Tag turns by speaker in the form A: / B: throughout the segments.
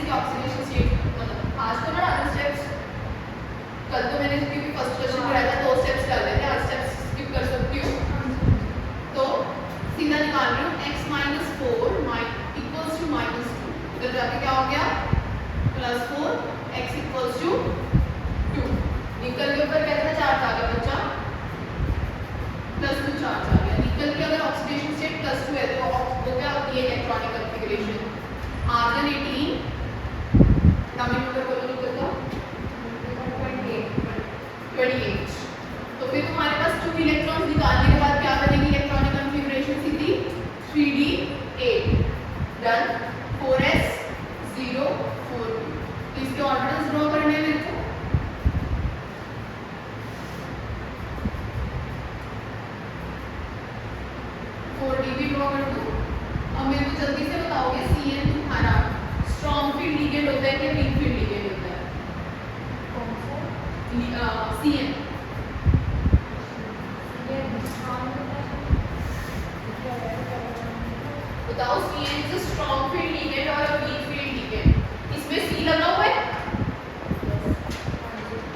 A: इसकी oxidation state मतलब आज तो बड़ा स्टेप्स, कल तो मैंने क्योंकि फर्स्ट क्वेश्चन कराया था 2 स्टेप्स डाले थे, आज स्टेप्स स्किप कर सकती हूँ। तो सीधा निकाल रही हूँ x minus 4 equals to minus 2, इधर जाके क्या हो गया प्लस 4 x इक्वल्स टू 2, निकल के ऊपर कितना चार्ज आ गया बच्चा प्लस 2 चार्ज आ गया। निकल के अगर ऑक्सीडेशन स्टेट प्लस 2 है तो वो क्या होती है electronic configuration argon 18 down number बोलो निकल का 28। तो फिर तुम्हारे पास 2 इलेक्ट्रॉन्स निकालने के बाद क्या बनेगी इलेक्ट्रॉनिक कॉन्फ़िगरेशन सीधी 3d8 डन 4s 0 4 2। तो इसके ऑर्बिटल्स ड्रॉ करने हैं मेरे को। भी ड्रॉ कर दो। अब मेरे को जल्दी से बताओगे Cn तुम्हारा स्ट्रॉन्ग फील्ड लिगेंड होता है कि वीक फील्ड लिगेंड होता है? कौन सा? Cn बताओ Cn is a strong field ligand और अ वीक फील्ड लिगेंड। इसमें C लगा हुआ है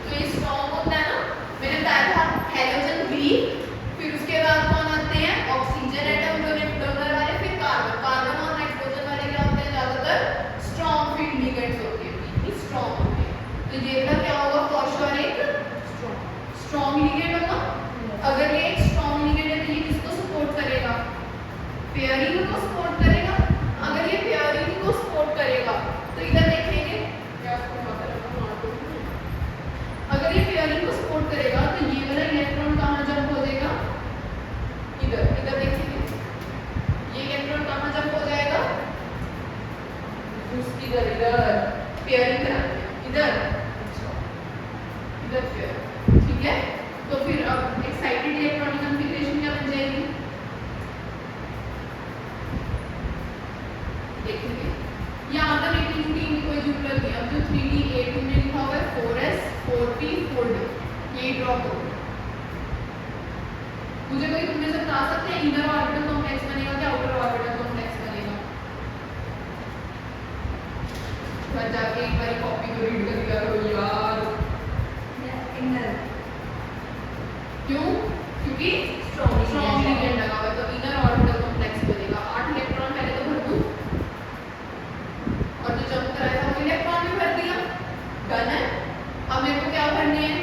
A: तो ये स्ट्रॉन्ग होता है ना। मैंने बताया था हैलोजन वीक, फिर उसके बाद कौन आते हैं ऑक्सीजन एटम डोनर वाले, फिर कार्बन कार्बन और नाइट्रोजन वाले क्या होते हैं ज्यादातर स्ट्रॉन्ग फील्ड लिगेंड्स होते हैं, वीक स्ट्रॉन्ग होते हैं। तो ये वाला क्या होगा फॉर श्योर एक स्ट्रॉन्ग लिगेंड होगा। अगर ये एक स्ट्रॉन्ग लिगेंड है तो ये किसको सपोर्ट करेगा पेयरिंग को सपोर्ट करेगा। अगर ये पेयरिंग को सपोर्ट करेगा तो इधर देखेंगे अगर ये पेयरिंग को सपोर्ट करेगा तो ये वाला इलेक्ट्रॉन कहाँ जंप हो जाएगा इधर इधर देखेंगे ये इलेक्ट्रॉन कहाँ जंप हो जाएगा इधर इधर पेयरिंग कराते हैं इधर इधर पेयर ठीक है। तो फिर अब एक्साइटेड इलेक्ट्रॉनिक कॉन्फ़िगरेशन क्या बन जाएगी देखेंगे। यहाँ पर 18 की कोई जरूरत नहीं। अब जो 3d8 में लिखा हुआ है 4s 4p 4d ये ड्रॉ करो। मुझे कोई तुमने से बता सकते हैं इनर ऑर्बिटल कॉम्प्लेक्स बनेगा क्या आउटर ऑर्बिटल कॉम्प्लेक्स बनेगा? घर जाके एक बार कॉपी को रीड कर लिया करो यार। इनर क्यों? क्योंकि स्ट्रॉन्ग लिगेंड लगा हुआ है तो इनर ऑर्बिटल कॉम्प्लेक्स बनेगा। 8 इलेक्ट्रॉन पहले तो भर दूं और जो जंप कराया था वो इलेक्ट्रॉन भी भर दिया डन है। अब मेरे को क्या भरने हैं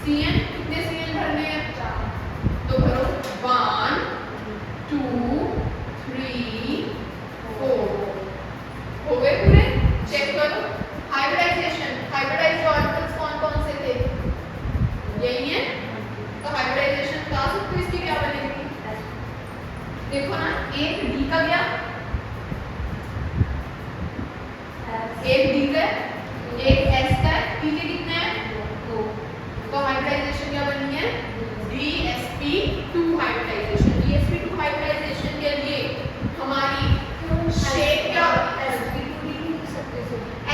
A: Cn कितने Cn भरने हैं 4 तो भरो 1 2 3 4 हो गए पूरे। चेक करो हाइब्रिडाइजेशन हाइब्रिडाइज्ड ऑर्बिटल्स कौन कौन से थे यही है। तो हाइब्रिडाइजेशन बता सकते हो इसकी क्या बनेगी देखो ना एक D का गया एक D का एक S का है P के कितने हैं 2 तो हाइब्रिडाइजेशन क्या बनी है DsP2 हाइब्रिडाइजेशन। DsP2 हाइब्रिडाइजेशन के लिए हमारी शेप क्या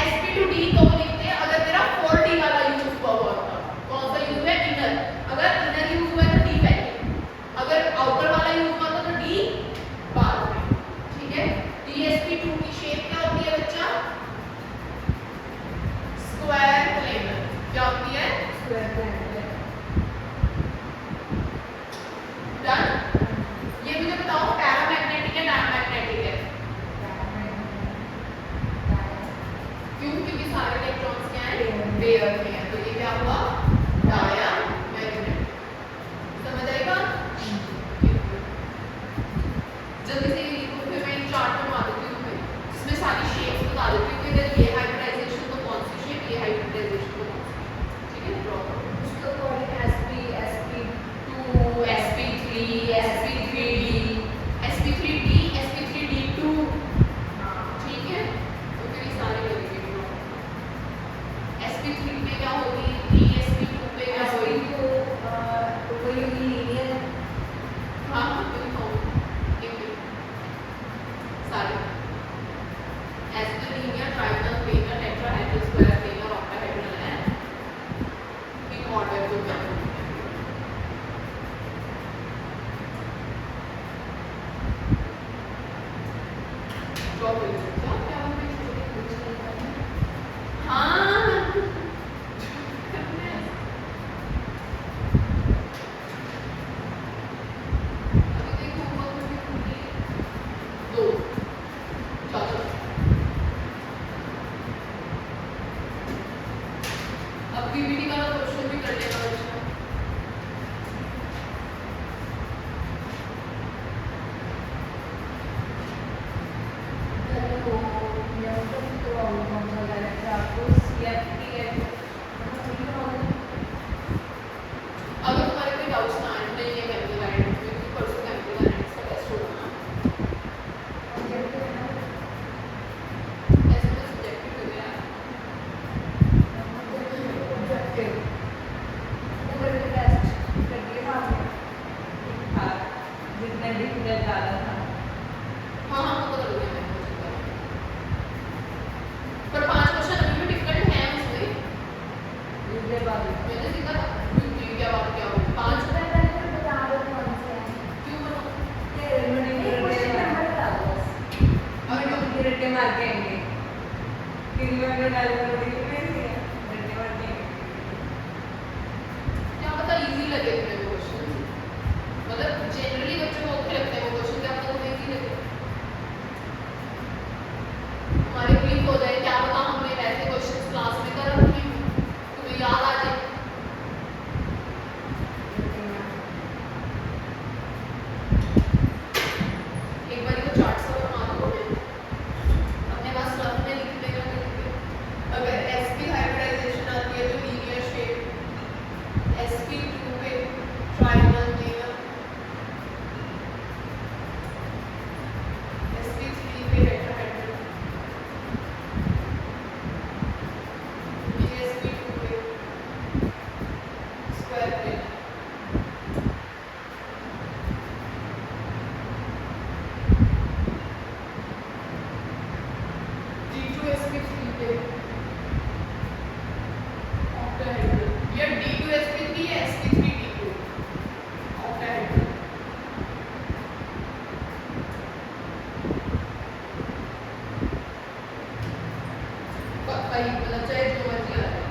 A: sp2d तो लिखते हैं अगर तेरा 4d वाला यूज हुआ होता। कौन सा यूज है इनर। अगर इनर यूज हुआ तो d पहले, अगर आउटर वाला यूज हुआ तो d बाद में ठीक है। DsP2 की शेप क्या होती है बच्चा स्क्वायर प्लेनर। क्या होती है स्क्वायर प्लेनर डन। ये मुझे बताओ पैरामैग्नेटिक है डायमैग्नेटिक है क्यों? क्योंकि सारे इलेक्ट्रॉन्स क्या हैं पेयर में हैं तो ये क्या हुआ डायमैग्नेटिक। समझ आएगा जल्दी से ये लिखो फिर मैं एक चार्ट बना देती हूँ तुम्हें जिसमें सारी शेप्स बता देती हूँ कि इधर ये हाइब्रिडाइजेशन तो कौन सी शेप ये हाइब्रिडाइजेशन तो कौन सी ठीक है। ड्रॉ करो उसको according sp sp2 sp3 sp3d sp3d sp3d2 ठीक है। तो फिर ये सारे लगेंगे ड्रॉ। sp3 पे क्या होगी sp2 पे क्या होगी तो वही होगी लीनियर। हाँ तो सारे as the linear trigonal planar tetrahedral square planar octahedral है in order to क्या ड्रॉ कर सकते हो क्या पीपीटी वाला क्वेश्चन भी कर लेगा उसका। अगर तुम्हारे कोई डाउट्स ना आए नहीं है केमिकल काइनेटिक्स में, क्योंकि परसों केमिकल काइनेटिक्स का टेस्ट होगा ना, ऐसे में सब्जेक्टिव हो गया हाँ हाँ वो बता दूंगी मैं पर 5 क्वेश्चन अभी भी डिफिकल्ट हैं उसमें। मैंने सीखा था क्योंकि क्या बात क्या हो 5 क्यों क्या पता इजी लगे तुम्हें वो क्वेश्चन, मतलब जनरली बच्चों को ओके लगते हैं वो क्वेश्चन, क्या पता तुम्हें इजी लगे, हमारे क्लिक हो जाए, क्या पता हमने वैसे क्वेश्चन क्लास में कर रखे हों, तुम्हें याद आ जाए। एक बार को चार्ट सा बना दो अपने पास रफ में लिख देगा अगर sp हाइब्रिडाइजेशन आती है तो लीनियर शेप, sp2 पे ट्रायंगल देगा, sp3 पे टेट्राहेड्रल, sp2 पे स्क्वायर प्लेट, d2 sp3 पे ऑक्टाहेड्रल या d2 sp3 या sp3 d2 ऑक्टाहेड्रल। कहीं मतलब चाहे जो मर्जी आ जाए।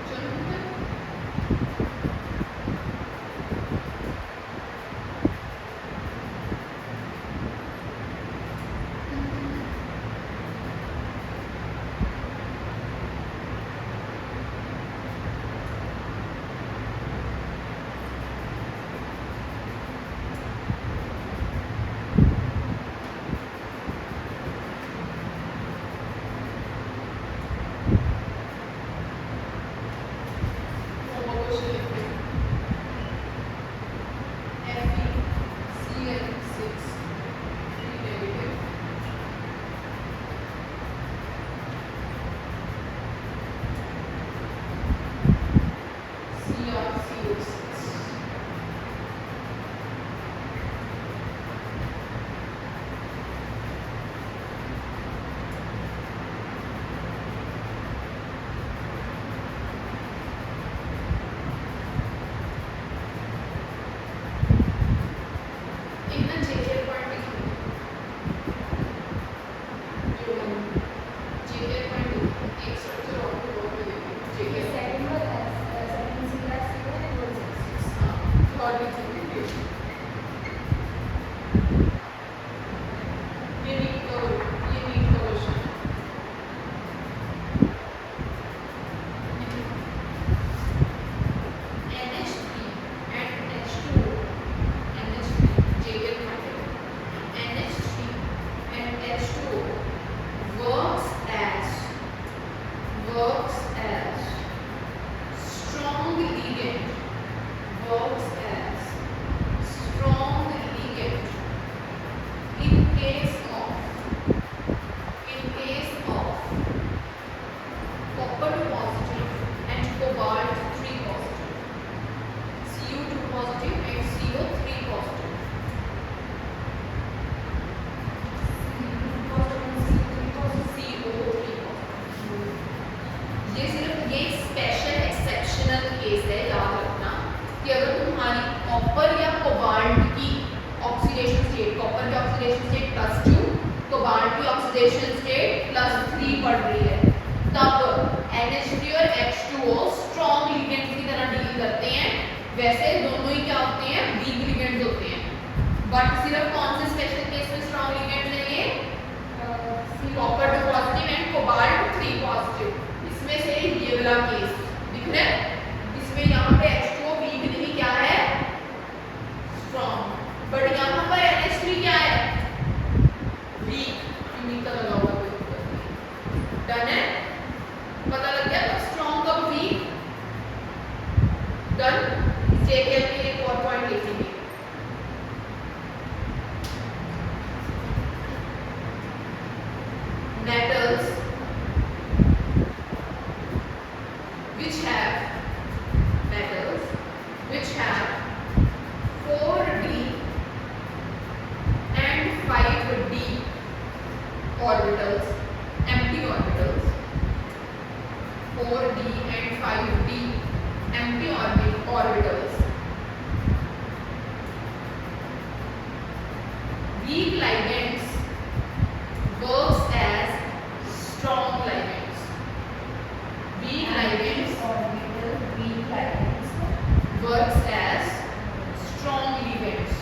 A: चलो फिर होमो क्वेश्चन लिखते हैं FeCl6 3 नेगेटिव CrCO6 एक ना JKL पॉइंट लिखेंगे जो JKL पॉइंट एक स्ट्रक्चर और भी बहुत मिलेगी JKL और लिखेंगे ये नीट का question NH3 and H2O NH3 JKL point NH3 and H2O works as strong ligand in case of copper 2 positive and cobalt 3 positive, Cu2 positive and CO3 positive, CO3 ये सिर्फ ये स्पेशल एक्सेप्शनल केस है, याद रखना कि अगर तुम्हारी copper या कोबाल्ट की ऑक्सीडेशन स्टेट, कॉपर की ऑक्सीडेशन स्टेट +2, कोबाल्ट की ऑक्सीडेशन स्टेट +3 पड़ रही है, तब NH3 और H2O स्ट्रॉन्ग लिगेंड्स की तरह डील करते हैं वैसे दोनों ही क्या होते हैं, वीक लिगेंड्स होते हैं, बट सिर्फ कौन से स्पेशल केस में स्ट्रॉन्ग लिगेंड्स हैं ये, copper 2 positive and cobalt 3 positive, इसमें से ये वाला केस दिख रहा है, इसमें यहाँ पे H2O वीक नहीं, क्या है, स्ट्रॉन्ग, बट यहाँ पर NH3 क्या है, वीक, यूनिक का लगा हुआ, डन है, पता लग गया कब स्ट्रॉन्ग कब वीक, डन। JKL के लिए 4 पॉइंट लिखेंगे, metals which have 4d and 5d orbitals, empty orbitals, 4d and 5d empty orbitals, weak ligands works as strong ligands, weak ligands works as strong ligands,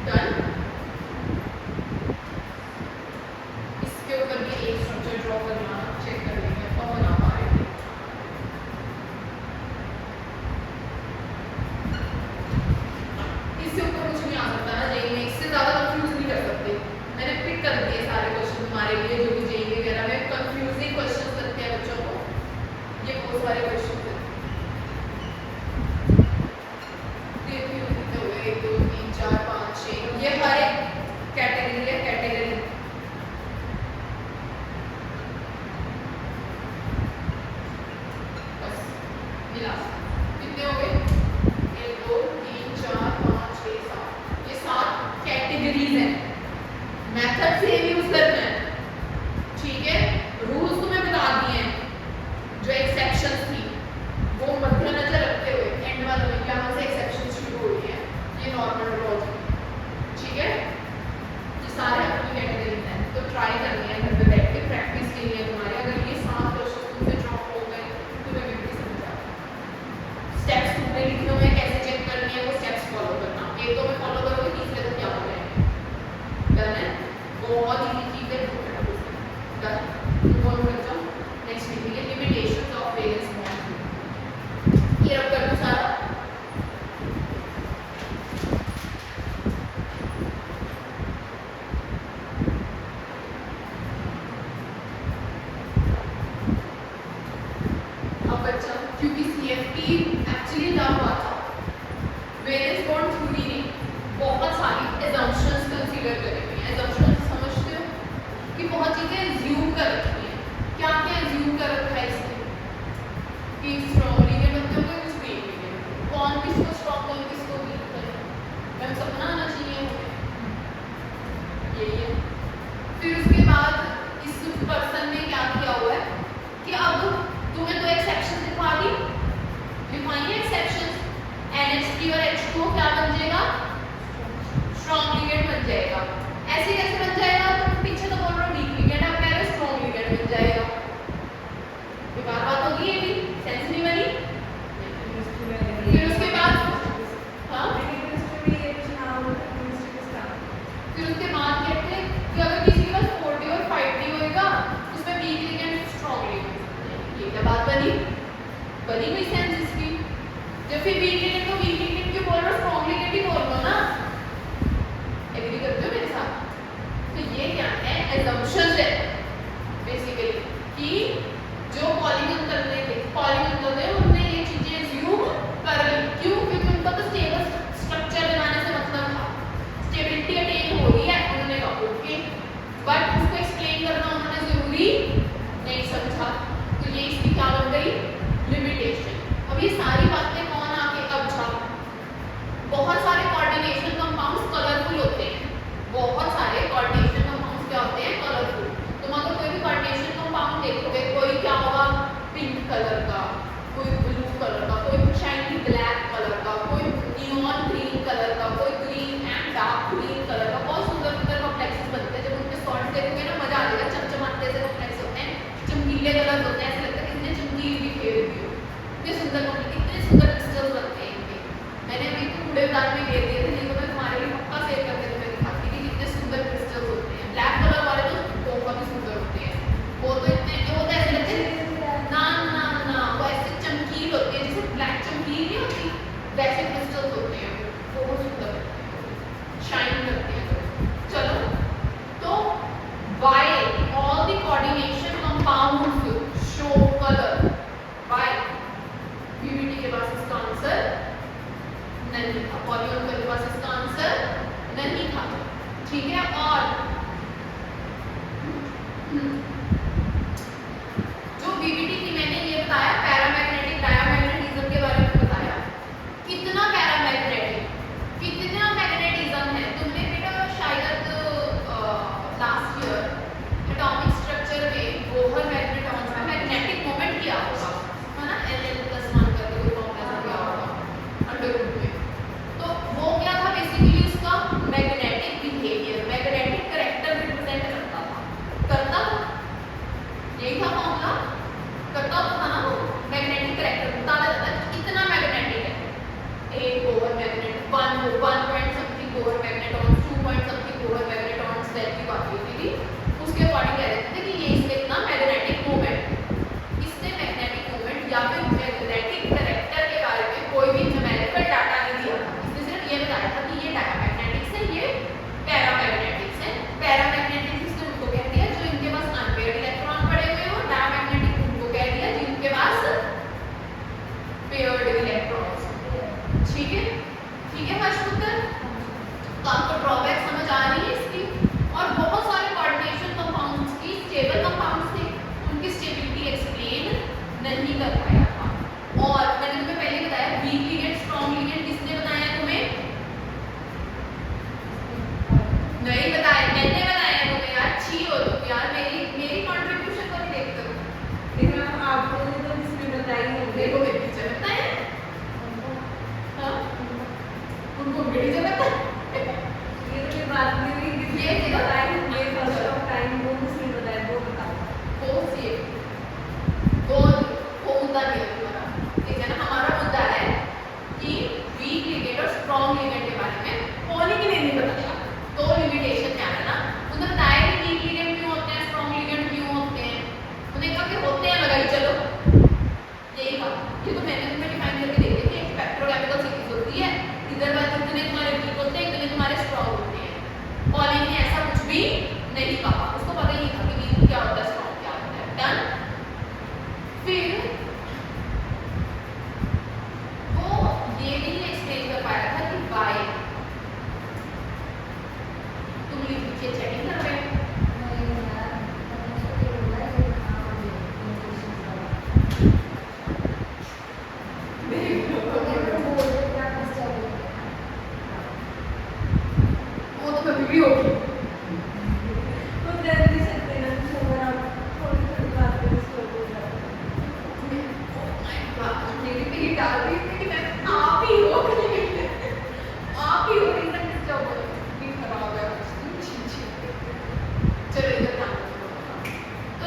A: done। इसके ऊपर भी एक structure draw करना, check कर लेंगे कब बना पा रहे हैं। इससे ऊपर कुछ नहीं आ सकता ना जेई में, इससे ज्यादा कंफ्यूज नहीं कर सकते, मैंने पिक कर दिए सारे क्वेश्चन तुम्हारे लिए, जो भी जेई वगैरह में कंफ्यूजिंग क्वेश्चन करते हैं बच्चों को, ये बहुत सारे क्वेश्चन हैं। देखिए कितने हो गए, 1 2 3 4 5 6, ये हर एक कैटेगरी है, कैटेगरी बस ये लास्ट कितने हो गए, 1 2 3 4 5 6 7, ये 7 कैटेगरीज हैं, मेथड सेम यूज करना है, ठीक है, रूल्स तुम्हें बता दिए हैं, जो एक्सेप्शंस थी वो मद्देनजर रखते हुए एंड वाले में यहाँ से एक्सेप्शन शुरू हो रही है, ये नॉर्मल लॉजिक, ठीक है, ये सारे अपनी कैटेगरीज हैं, तो ट्राई करनी है घर पे बैठ के, प्रैक्टिस के लिए तुम्हारे, अगर ये 7 क्वेश्चन तुमसे ड्रॉप हो गए तुम्हें बिल्कुल समझ आ गया, स्टेप्स तुमने लिखे हुए हैं, कैसे चेक करनी है वो स्टेप्स फॉलो करना, एक दो में फॉलो करोगे तीसरे तो क्या हो जाएगा, डन है, बहुत इजी चीज है, डन। और बच्चों नेक्स्ट लिखेंगे लिमिटेशंस ऑफ वैलेंस बॉन्ड, ये रब कर दो सारा, अब बच्चा क्योंकि CFT एक्चुअली क्या हुआ था, वैलेंस बॉन्ड थ्योरी ने बहुत सारी assumptions कंसीडर करी हुई हैं, assumptions समझते हो कि बहुत चीजें assume कर रखी हैं, क्या क्या assume कर रखा है इसने, कि स्ट्रॉन्ग लिगेंड होते होंगे कुछ वीक लिगेंड, कौन किसको स्ट्रॉन्ग कौन किसको वीक है, मैम सबना आना चाहिए हमें, यही है। फिर उसके बाद इस पर्सन ने क्या किया हुआ है कि अब तुम्हें दो एक्सेप्शन दिखा दी, दिखाइए एक्सेप्शंस, NH3 और H2O क्या बन जाएगा, स्ट्रॉन्ग लिगेंड बन जाएगा, ऐसे कैसे बन जाएगा, तुम पीछे तो बोल रहे हो वीक लिगेंड, अब कह रहे हो स्ट्रॉन्ग लिगेंड बन जाएगा, बेकार बात होगी, ये भी सेंस नहीं बनी। फिर उसके बाद हाँ, फिर उसके बाद कहते हैं कि अगर किसी के पास 4D और 5D होएगा उसमें वीक लिगेंड स्ट्रॉन्ग लिगेंड, ये क्या बात बनी, बनी कोई सेंस इसकी, जब फिर वीक लिगेंड को वीक लिगेंड क्यों बोल रहे हो, स्ट्रॉन्ग लिगेंड ही बोल रहे हो ना, एग्री करते हो मेरे साथ, तो ये क्या है, assumptions है बेसिकली, कि जो पॉलीगन कर रहे थे, पॉलीगन कर रहे उन्होंने ये चीजें assume कर ली, क्यों, क्योंकि उनका तो स्टेबल स्ट्रक्चर बनाने से मतलब था, स्टेबिलिटी अटेन हो रही है, उन्होंने कहा ओके, बट उसको एक्सप्लेन करना उन्होंने जरूरी नहीं समझा, तो ये इसकी क्या बन गई, लिमिटेशन। अब ये सारी बातें कौन आके कब छाप, बहुत सारे कोऑर्डिनेशन कंपाउंड्स कलरफुल होते हैं, बहुत सारे कोऑर्डिनेशन कंपाउंड्स क्या होते हैं, कलरफुल, तुम अगर कोई भी कोऑर्डिनेशन कंपाउंड देखोगे, कोई क्या होगा, पिंक कलर का, कोई ब्लू कलर का, कोई शाइनी ब्लैक कलर का, कोई नियॉन ग्रीन कलर का, कोई green and dark green colour का, बहुत सुंदर सुंदर कॉम्प्लेक्सेस बनते हैं, जब उनके सॉल्ट देखोगे ना मजा आ जाएगा, चमचमाते से कॉम्प्लेक्स होते हैं, चमकीले कलर होते हैं, ऐसा लगता है कितने चमकीले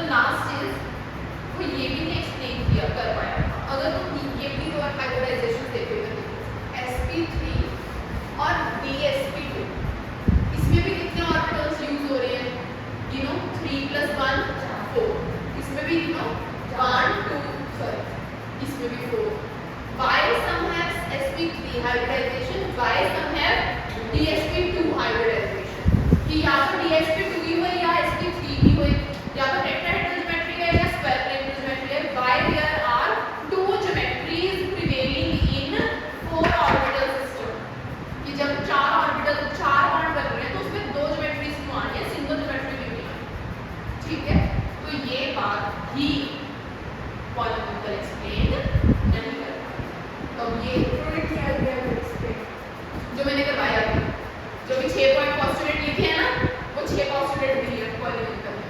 A: द लास्ट इज वो ये भी नहीं एक्सप्लेन किया कर पाया। अगर तुम ये भी तो हाइब्रिडाइजेशन देखे हुए sp3 और dsp2, इसमें भी कितने ऑर्बिटल्स यूज हो रहे हैं? यू नो 3 + 1 4, इसमें भी यू नो 1 2 सॉरी इसमें भी 4। why some have sp3 hybridization, why some have dsp2 hybridization? कि या तो dsp2 ही हो या sp3 ही हो, या तो टेट्राहेड्रल ज्योमेट्री है या स्क्वायर प्लेन ज्योमेट्री है। why there are two geometries prevailing in 4 orbital system? कि जब 4 ऑर्बिटल 4 बॉन्ड बन रहे हैं तो उसमें 2 ज्योमेट्रीज क्यों आ रही है, सिंगल ज्योमेट्री क्यों नहीं आ रही? ठीक है, तो ये बात भी पॉलीनॉमियल एक्सप्लेन नहीं कर पाए। तो ये
B: किया गया है एक्सप्लेन
A: जो मैंने करवाया था, जो भी 6 पॉइंट पोस्टुलेट लिखे हैं ना, वो 6 पोस्टुलेट दिए हैं पॉलीनॉमियल में।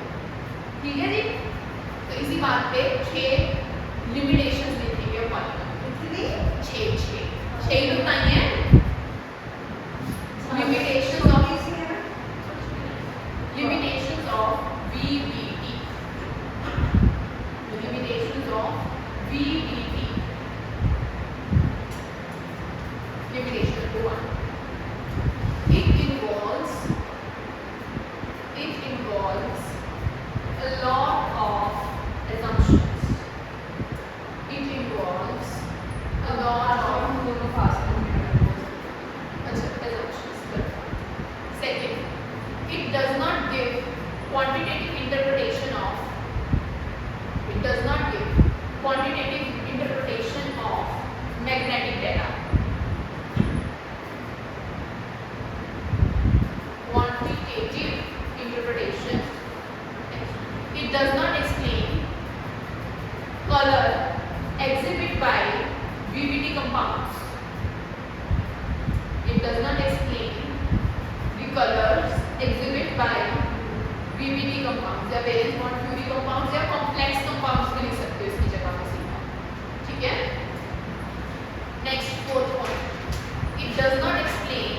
A: ठीक है जी, तो इसी बात पे 6 लिमिटेशंस लिखेंगे पॉलीनॉमियल। 6 ही तो बताइए limitations of limitations of VBT, limitations of VBT, limitation 1, it involves a lot of assumptions, it involves a lot of assumptions. Second, it does not give quantitative interpretation of magnetic data. Quantitative interpretation. It does not explain color exhibit by VBT compounds. It does not explain the colors exhibit by VBT compounds या valence bond theory compounds या complex compounds भी लिख सकते हो इसकी जगह पे सीधा। ठीक है, next 4th point, it does not explain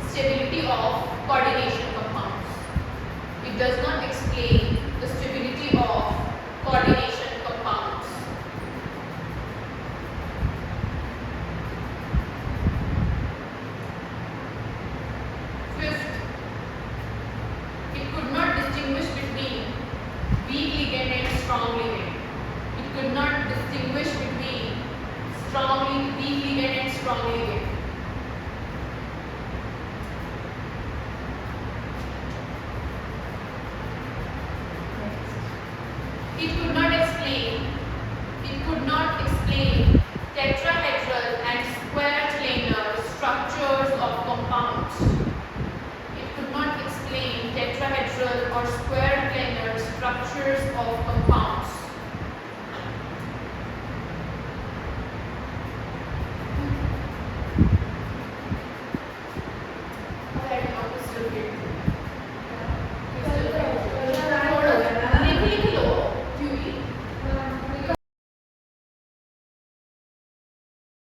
A: stability of coordination compounds. It does not explain the stability of coordination compounds. Fifth, it could not distinguish between weak ligand and strong ligand. It could not distinguish between weak ligand and strong ligand. It could not explain